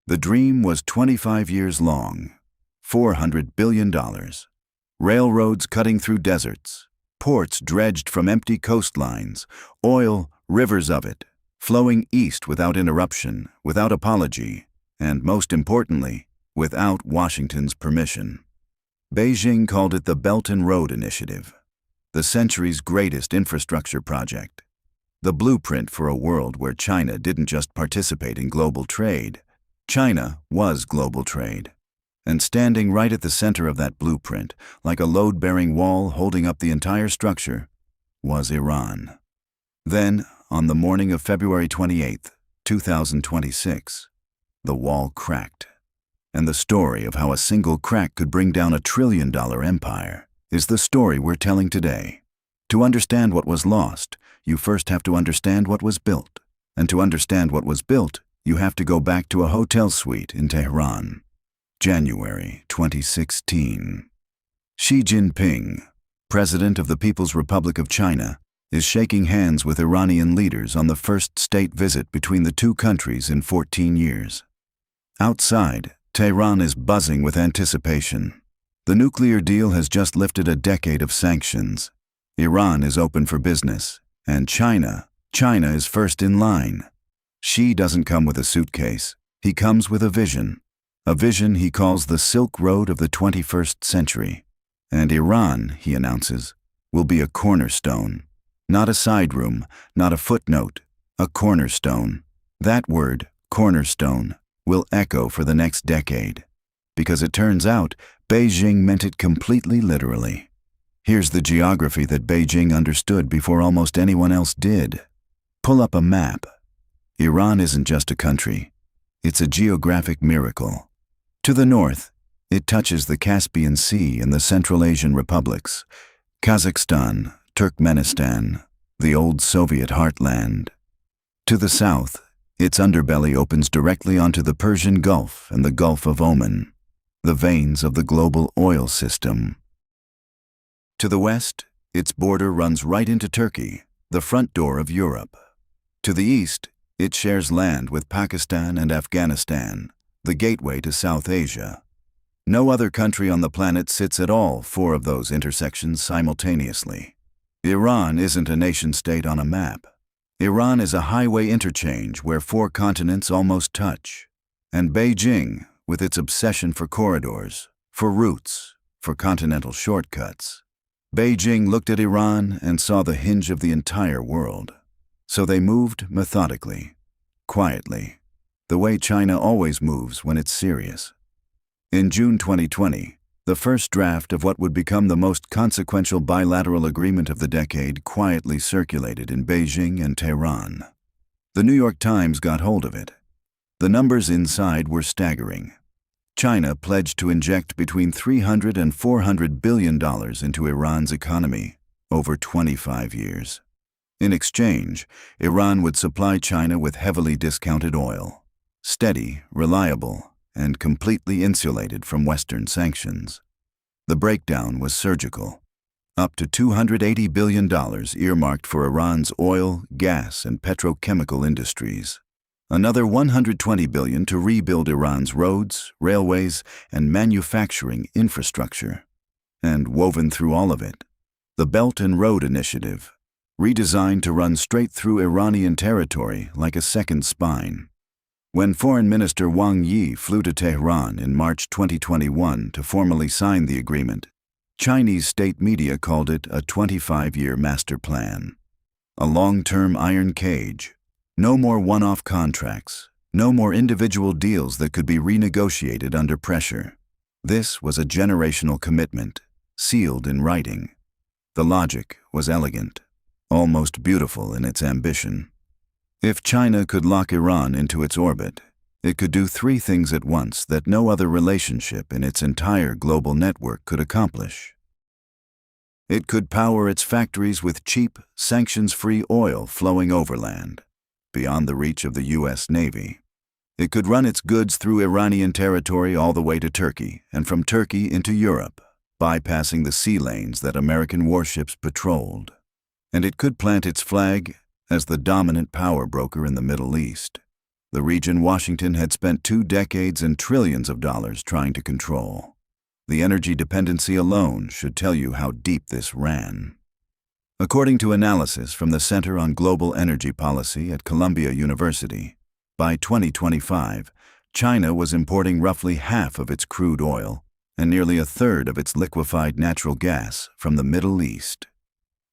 The dream was 25 years long, $400 billion. Railroads cutting through deserts, ports dredged from empty coastlines, oil, rivers of it, flowing east without interruption, without apology, and most importantly, without Washington's permission. Beijing called it the Belt and Road Initiative, the century's greatest infrastructure project, the blueprint for a world where China didn't just participate in global trade. China was global trade. And standing right at the center of that blueprint, like a load-bearing wall holding up the entire structure, was Iran. Then, on the morning of February 28, 2026, the wall cracked. And the story of how a single crack could bring down $1 trillion empire is the story we're telling today. To understand what was lost, you first have to understand what was built. And to understand what was built, you have to go back to a hotel suite in Tehran. January 2016. Xi Jinping, President of the People's Republic of China, is shaking hands with Iranian leaders on the first state visit between the two countries in 14 years. Outside, Tehran is buzzing with anticipation. The nuclear deal has just lifted a decade of sanctions. Iran is open for business, and China is first in line. Xi doesn't come with a suitcase. He comes with a vision he calls the Silk Road of the 21st century. And Iran, he announces, will be a cornerstone. Not a side room, not a footnote, a cornerstone. That word, cornerstone, will echo for the next decade. Because it turns out, Beijing meant it completely literally. Here's the geography that Beijing understood before almost anyone else did. Pull up a map. Iran isn't just a country. It's a geographic miracle. To the north, it touches the Caspian Sea and the Central Asian republics, Kazakhstan, Turkmenistan, the old Soviet heartland. To the south, its underbelly opens directly onto the Persian Gulf and the Gulf of Oman, the veins of the global oil system. To the west, its border runs right into Turkey, the front door of Europe. To the east, it shares land with Pakistan and Afghanistan, the gateway to South Asia. No other country on the planet sits at all four of those intersections simultaneously. Iran isn't a nation-state on a map. Iran is a highway interchange where four continents almost touch. And Beijing, with its obsession for corridors, for routes, for continental shortcuts. Beijing looked at Iran and saw the hinge of the entire world. So they moved methodically, quietly, the way China always moves when it's serious. In June 2020, the first draft of what would become the most consequential bilateral agreement of the decade quietly circulated in Beijing and Tehran. The New York Times got hold of it. The numbers inside were staggering. China pledged to inject between $300 and $400 billion into Iran's economy over 25 years. In exchange, Iran would supply China with heavily discounted oil, steady, reliable, and completely insulated from Western sanctions. The breakdown was surgical. Up to $280 billion earmarked for Iran's oil, gas, and petrochemical industries. Another $120 billion to rebuild Iran's roads, railways, and manufacturing infrastructure. And woven through all of it, the Belt and Road Initiative, redesigned to run straight through Iranian territory like a second spine. When Foreign Minister Wang Yi flew to Tehran in March 2021 to formally sign the agreement, Chinese state media called it a 25-year master plan. A long-term iron cage. No more one-off contracts. No more individual deals that could be renegotiated under pressure. This was a generational commitment, sealed in writing. The logic was elegant, almost beautiful in its ambition. If China could lock Iran into its orbit, it could do three things at once that no other relationship in its entire global network could accomplish. It could power its factories with cheap, sanctions-free oil flowing overland, beyond the reach of the U.S. Navy. It could run its goods through Iranian territory all the way to Turkey, and from Turkey into Europe, bypassing the sea lanes that American warships patrolled. And it could plant its flag as the dominant power broker in the Middle East. the region Washington had spent 2 decades and trillions of dollars trying to control. The energy dependency alone should tell you how deep this ran. According to analysis from the Center on Global Energy Policy at Columbia University, by 2025, China was importing roughly half of its crude oil and nearly a third of its liquefied natural gas from the Middle East.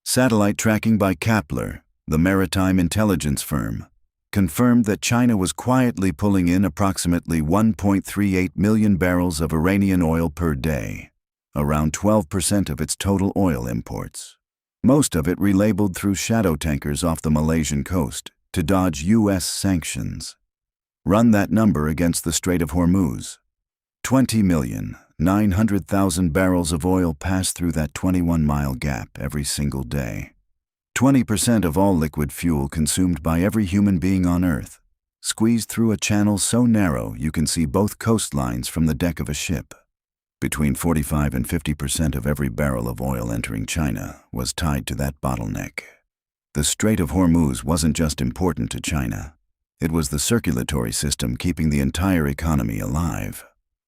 Satellite tracking by Kepler, the maritime intelligence firm, confirmed that China was quietly pulling in approximately 1.38 million barrels of Iranian oil per day, around 12% of its total oil imports. Most of it relabeled through shadow tankers off the Malaysian coast to dodge U.S. sanctions. Run that number against the Strait of Hormuz. 20,900,000 barrels of oil pass through that 21-mile gap every single day. 20% of all liquid fuel consumed by every human being on Earth, squeezed through a channel so narrow you can see both coastlines from the deck of a ship. Between 45 and 50% of every barrel of oil entering China was tied to that bottleneck. The Strait of Hormuz wasn't just important to China. It was the circulatory system keeping the entire economy alive.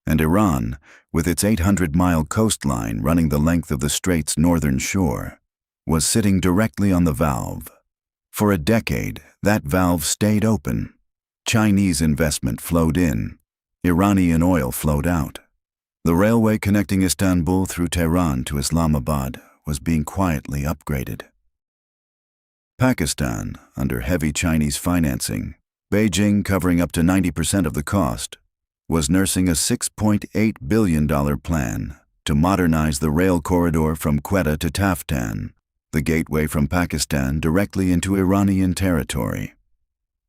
And Iran, with its 800-mile coastline running the length of the strait's northern shore, was sitting directly on the valve. For a decade, that valve stayed open. Chinese investment flowed in. Iranian oil flowed out. The railway connecting Istanbul through Tehran to Islamabad was being quietly upgraded. Pakistan, under heavy Chinese financing, Beijing covering up to 90% of the cost, was nursing a $6.8 billion plan to modernize the rail corridor from Quetta to Taftan, the gateway from Pakistan directly into Iranian territory.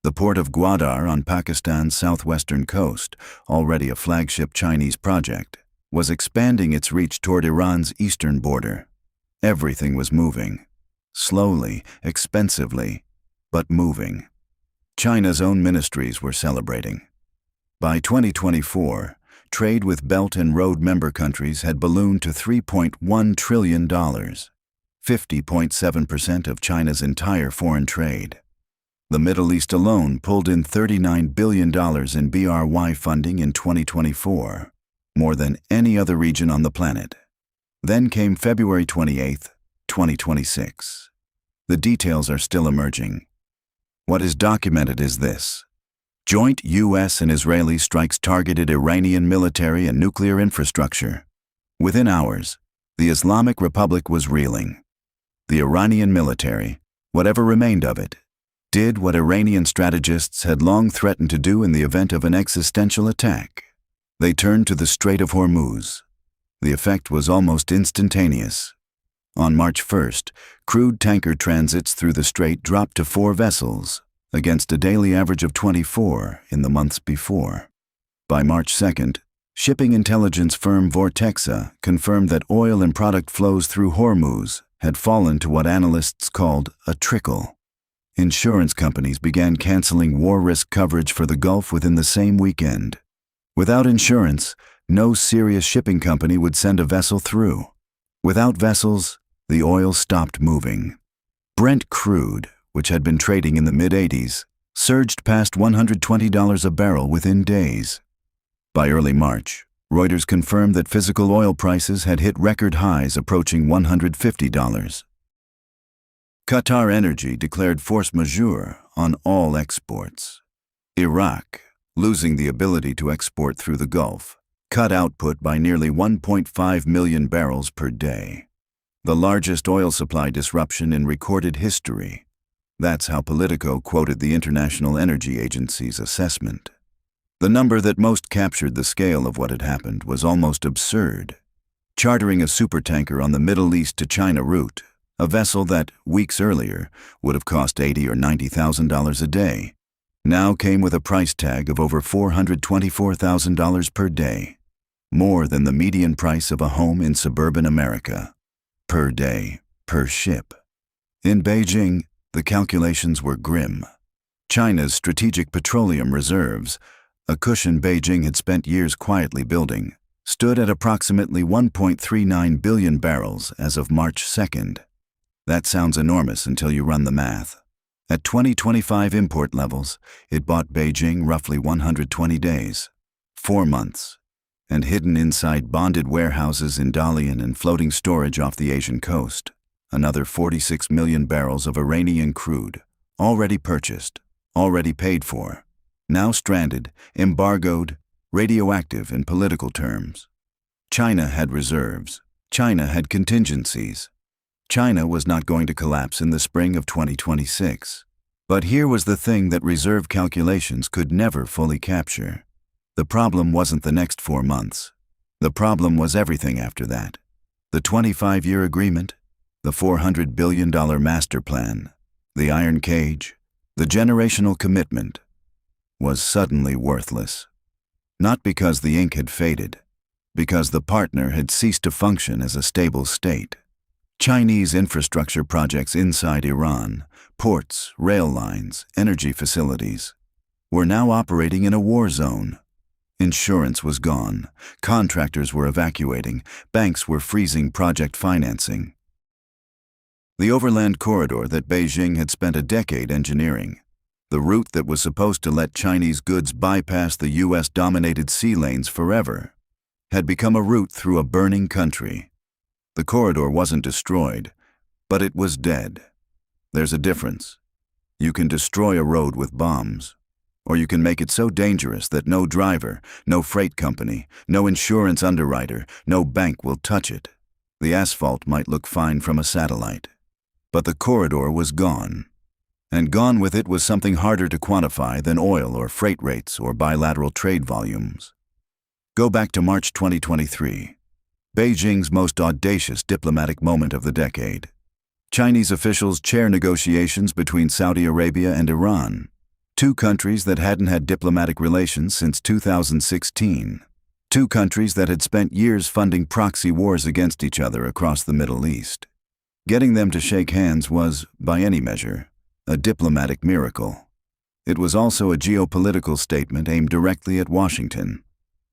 The port of Gwadar on Pakistan's southwestern coast, already a flagship Chinese project, was expanding its reach toward Iran's eastern border. Everything was moving. Slowly, expensively, but moving. China's own ministries were celebrating. By 2024, trade with Belt and Road member countries had ballooned to $3.1 trillion, 50.7% of China's entire foreign trade. The Middle East alone pulled in $39 billion in BRY funding in 2024, more than any other region on the planet. Then came February 28, 2026. The details are still emerging. What is documented is this. Joint U.S. and Israeli strikes targeted Iranian military and nuclear infrastructure. Within hours, the Islamic Republic was reeling. The Iranian military, whatever remained of it, did what Iranian strategists had long threatened to do in the event of an existential attack. They turned to the Strait of Hormuz. The effect was almost instantaneous. On March 1st, crude tanker transits through the strait dropped to 4 vessels, against a daily average of 24 in the months before. By March 2nd, shipping intelligence firm Vortexa confirmed that oil and product flows through Hormuz had fallen to what analysts called a trickle. Insurance companies began canceling war risk coverage for the Gulf within the same weekend. Without insurance, no serious shipping company would send a vessel through. Without vessels, the oil stopped moving. Brent crude, which had been trading in the mid-80s, surged past $120 a barrel within days. By early March, Reuters confirmed that physical oil prices had hit record highs approaching $150. Qatar Energy declared force majeure on all exports. Iraq, losing the ability to export through the Gulf, cut output by nearly 1.5 million barrels per day. The largest oil supply disruption in recorded history. That's how Politico quoted the International Energy Agency's assessment. The number that most captured the scale of what had happened was almost absurd. Chartering a supertanker on the Middle East to China route, a vessel that, weeks earlier, would have cost $80,000 or $90,000 a day, now came with a price tag of over $424,000 per day, more than the median price of a home in suburban America. Per day, per ship. In Beijing, the calculations were grim. China's strategic petroleum reserves, a cushion Beijing had spent years quietly building, stood at approximately 1.39 billion barrels as of March 2nd. That sounds enormous until you run the math. At 2025 import levels, it bought Beijing roughly 120 days, 4 months, and hidden inside bonded warehouses in Dalian and floating storage off the Asian coast, another 46 million barrels of Iranian crude, already purchased, already paid for, now stranded, embargoed, radioactive in political terms. China had reserves. China had contingencies. China was not going to collapse in the spring of 2026. But here was the thing that reserve calculations could never fully capture. The problem wasn't the next 4 months. The problem was everything after that. The 25-year agreement, the $400 billion master plan, the iron cage, the generational commitment, was suddenly worthless. Not because the ink had faded, because the partner had ceased to function as a stable state. Chinese infrastructure projects inside Iran, ports, rail lines, energy facilities, were now operating in a war zone. Insurance was gone, contractors were evacuating, banks were freezing project financing. The overland corridor that Beijing had spent a decade engineering, the route that was supposed to let Chinese goods bypass the US-dominated sea lanes forever, had become a route through a burning country. The corridor wasn't destroyed, but it was dead. There's a difference. You can destroy a road with bombs, or you can make it so dangerous that no driver, no freight company, no insurance underwriter, no bank will touch it. The asphalt might look fine from a satellite, but the corridor was gone. And gone with it was something harder to quantify than oil or freight rates or bilateral trade volumes. Go back to March 2023. Beijing's most audacious diplomatic moment of the decade. Chinese officials chair negotiations between Saudi Arabia and Iran, 2 countries that hadn't had diplomatic relations since 2016, 2 countries that had spent years funding proxy wars against each other across the Middle East. Getting them to shake hands was, by any measure, a diplomatic miracle. It was also a geopolitical statement aimed directly at Washington.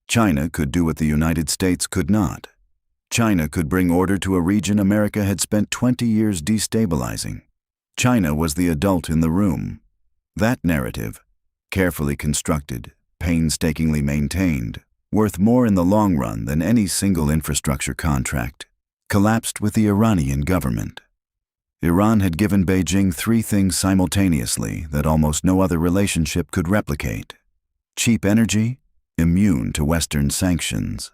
China could do what the United States could not. China could bring order to a region America had spent 20 years destabilizing. China was the adult in the room. That narrative, carefully constructed, painstakingly maintained, worth more in the long run than any single infrastructure contract, collapsed with the Iranian government. Iran had given Beijing 3 things simultaneously that almost no other relationship could replicate: cheap energy, immune to Western sanctions,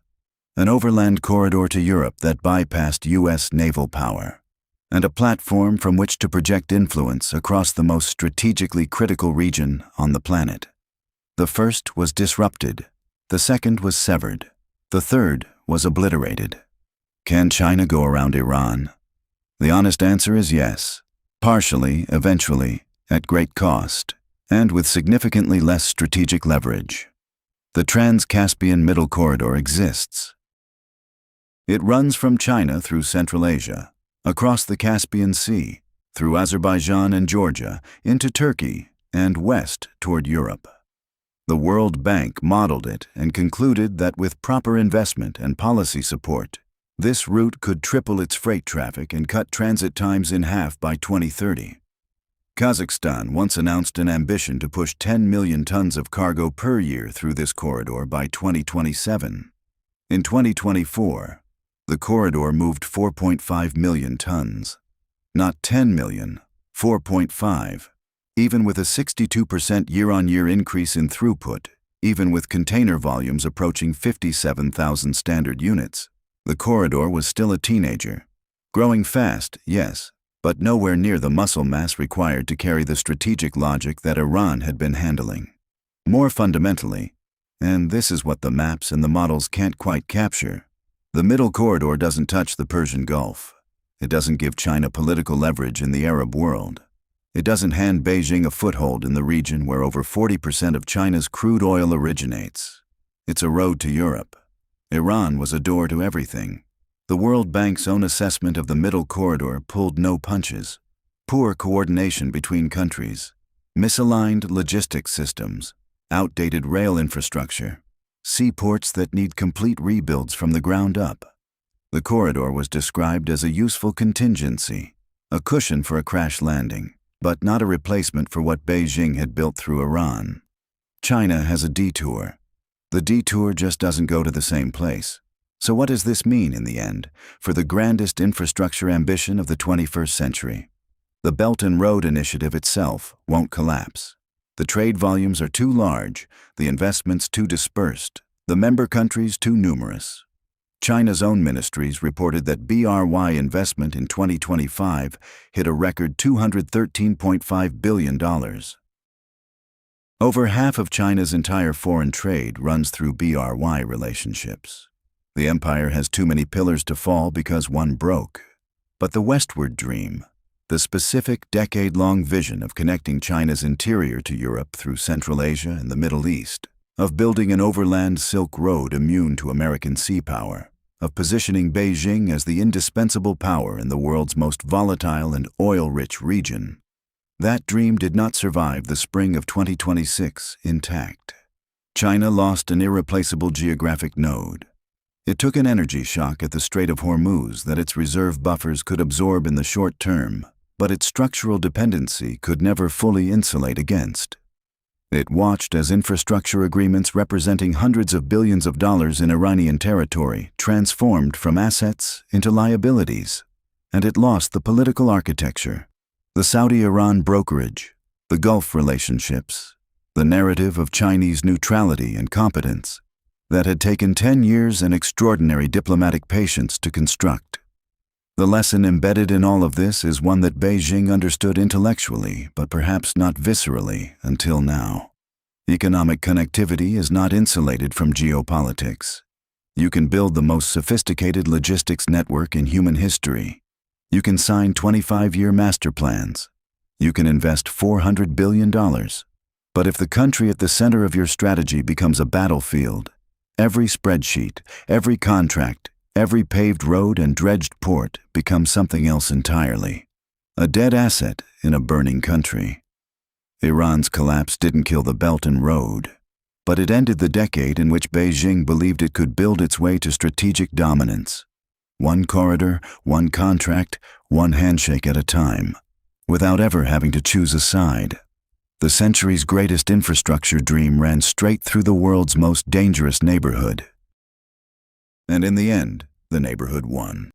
an overland corridor to Europe that bypassed U.S. naval power, and a platform from which to project influence across the most strategically critical region on the planet. The first was disrupted, the second was severed, the third was obliterated. Can China go around Iran? The honest answer is yes. Partially, eventually, at great cost, and with significantly less strategic leverage. The Trans-Caspian Middle Corridor exists. It runs from China through Central Asia, across the Caspian Sea, through Azerbaijan and Georgia, into Turkey, and west toward Europe. The World Bank modeled it and concluded that with proper investment and policy support, this route could triple its freight traffic and cut transit times in half by 2030. Kazakhstan once announced an ambition to push 10 million tons of cargo per year through this corridor by 2027. In 2024, the corridor moved 4.5 million tons. Not 10 million, 4.5. Even with a 62% year-on-year increase in throughput, even with container volumes approaching 57,000 standard units, the corridor was still a teenager. Growing fast, yes, but nowhere near the muscle mass required to carry the strategic logic that Iran had been handling. More fundamentally, and this is what the maps and the models can't quite capture, the Middle Corridor doesn't touch the Persian Gulf. It doesn't give China political leverage in the Arab world. It doesn't hand Beijing a foothold in the region where over 40% of China's crude oil originates. It's a road to Europe. Iran was a door to everything. The World Bank's own assessment of the Middle Corridor pulled no punches. Poor coordination between countries, misaligned logistics systems, outdated rail infrastructure, seaports that need complete rebuilds from the ground up. The corridor was described as a useful contingency, a cushion for a crash landing, but not a replacement for what Beijing had built through Iran. China has a detour. The detour just doesn't go to the same place. So what does this mean in the end for the grandest infrastructure ambition of the 21st century? The Belt and Road Initiative itself won't collapse. The trade volumes are too large, the investments too dispersed, the member countries too numerous. China's own ministries reported that BRY investment in 2025 hit a record $213.5 billion. Over half of China's entire foreign trade runs through BRY relationships. The empire has too many pillars to fall because one broke. But the westward dream, the specific decade-long vision of connecting China's interior to Europe through Central Asia and the Middle East, of building an overland Silk Road immune to American sea power, of positioning Beijing as the indispensable power in the world's most volatile and oil-rich region. That dream did not survive the spring of 2026 intact. China lost an irreplaceable geographic node. It took an energy shock at the Strait of Hormuz that its reserve buffers could absorb in the short term, but its structural dependency could never fully insulate against. It watched as infrastructure agreements representing hundreds of billions of dollars in Iranian territory transformed from assets into liabilities, and it lost the political architecture, the Saudi-Iran brokerage, the Gulf relationships, the narrative of Chinese neutrality and competence that had taken 10 years and extraordinary diplomatic patience to construct. The lesson embedded in all of this is one that Beijing understood intellectually, but perhaps not viscerally until now. Economic connectivity is not insulated from geopolitics. You can build the most sophisticated logistics network in human history. You can sign 25-year master plans. You can invest $400 billion. But if the country at the center of your strategy becomes a battlefield, every spreadsheet, every contract, every paved road and dredged port becomes something else entirely. A dead asset in a burning country. Iran's collapse didn't kill the Belt and Road, but it ended the decade in which Beijing believed it could build its way to strategic dominance. One corridor, one contract, one handshake at a time, without ever having to choose a side. The century's greatest infrastructure dream ran straight through the world's most dangerous neighborhood. And in the end, the neighborhood won.